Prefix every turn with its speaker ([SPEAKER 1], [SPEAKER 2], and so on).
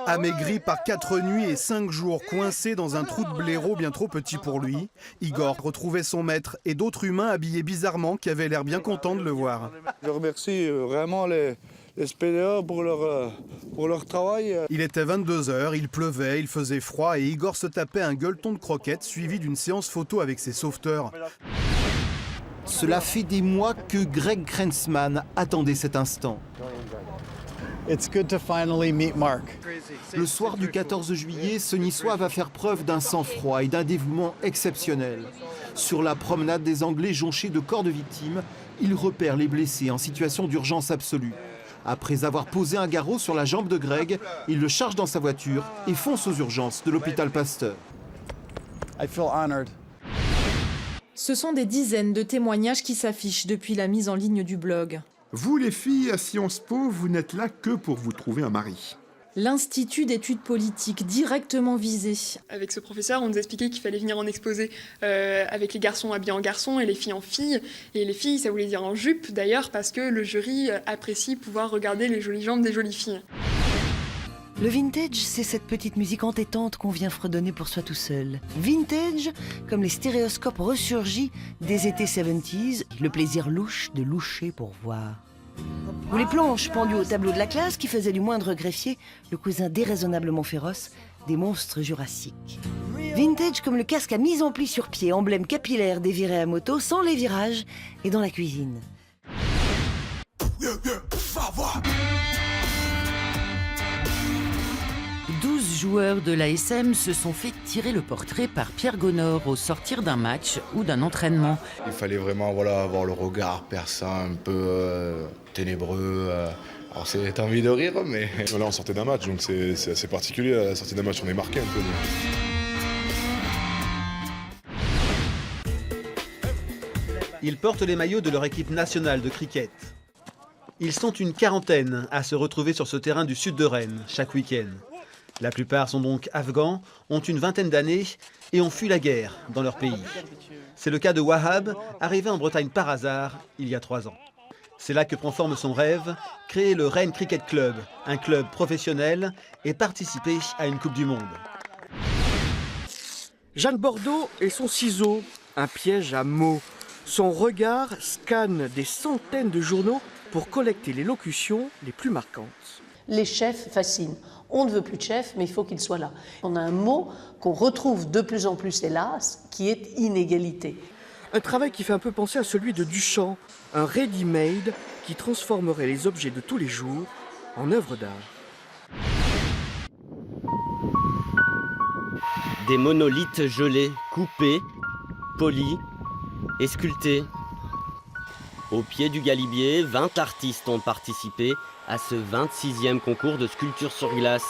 [SPEAKER 1] Amaigri par 4 nuits et 5 jours, coincé dans un trou de blaireau bien trop petit pour lui, Igor retrouvait son maître et d'autres humains habillés bizarrement qui avaient l'air bien contents de le voir.
[SPEAKER 2] Je remercie vraiment les SPDA pour leur travail.
[SPEAKER 1] Il était 22 h, il pleuvait, il faisait froid et Igor se tapait un gueuleton de croquettes suivi d'une séance photo avec ses sauveteurs. Cela fait des mois que Greg Krensman attendait cet instant.
[SPEAKER 3] It's good to finally meet Mark.
[SPEAKER 1] Le soir du 14 juillet, ce Niçois va faire preuve d'un sang-froid et d'un dévouement exceptionnel. Sur la promenade des Anglais jonchée de corps de victimes, il repère les blessés en situation d'urgence absolue. Après avoir posé un garrot sur la jambe de Greg, il le charge dans sa voiture et fonce aux urgences de l'hôpital Pasteur.
[SPEAKER 3] I feel honored.
[SPEAKER 4] Ce sont des dizaines de témoignages qui s'affichent depuis la mise en ligne du blog.
[SPEAKER 5] Vous, les filles, à Sciences Po, vous n'êtes là que pour vous trouver un mari.
[SPEAKER 4] L'Institut d'études politiques directement visé.
[SPEAKER 6] Avec ce professeur, on nous expliquait qu'il fallait venir en exposé avec les garçons habillés en garçons et les filles en filles. Et les filles, ça voulait dire en jupe d'ailleurs, parce que le jury apprécie pouvoir regarder les jolies jambes des jolies filles.
[SPEAKER 7] Le vintage, c'est cette petite musique entêtante qu'on vient fredonner pour soi tout seul. Vintage, comme les stéréoscopes ressurgis des étés 70s, le plaisir louche de loucher pour voir. Ou les planches pendues au tableau de la classe qui faisaient du moindre greffier le cousin déraisonnablement féroce des monstres jurassiques. Vintage comme le casque à mise en pli sur pied, emblème capillaire des virées à moto sans les virages et dans la cuisine.
[SPEAKER 8] 12 joueurs de l'ASM se sont fait tirer le portrait par Pierre Gonor au sortir d'un match ou d'un entraînement.
[SPEAKER 9] Il fallait vraiment avoir le regard perçant, un peu ténébreux. Alors c'est envie de rire, mais...
[SPEAKER 10] Là on sortait d'un match, donc c'est assez particulier. À la sortie d'un match, on est marqué un peu.
[SPEAKER 11] Ils portent les maillots de leur équipe nationale de cricket. Ils sont une quarantaine à se retrouver sur ce terrain du sud de Rennes chaque week-end. La plupart sont donc afghans, ont une vingtaine d'années et ont fui la guerre dans leur pays. C'est le cas de Wahab, arrivé en Bretagne par hasard il y a 3 ans. C'est là que prend forme son rêve, créer le Rennes Cricket Club, un club professionnel, et participer à une Coupe du Monde.
[SPEAKER 12] Jeanne Bordeaux et son ciseau, un piège à mots. Son regard scanne des centaines de journaux pour collecter les locutions les plus marquantes.
[SPEAKER 13] Les chefs fascinent. On ne veut plus de chef, mais il faut qu'il soit là. On a un mot qu'on retrouve de plus en plus, hélas, qui est inégalité.
[SPEAKER 12] Un travail qui fait un peu penser à celui de Duchamp, un ready-made qui transformerait les objets de tous les jours en œuvres d'art.
[SPEAKER 14] Des monolithes gelés, coupés, polis et sculptés. Au pied du Galibier, 20 artistes ont participé à ce 26e concours de sculpture sur glace.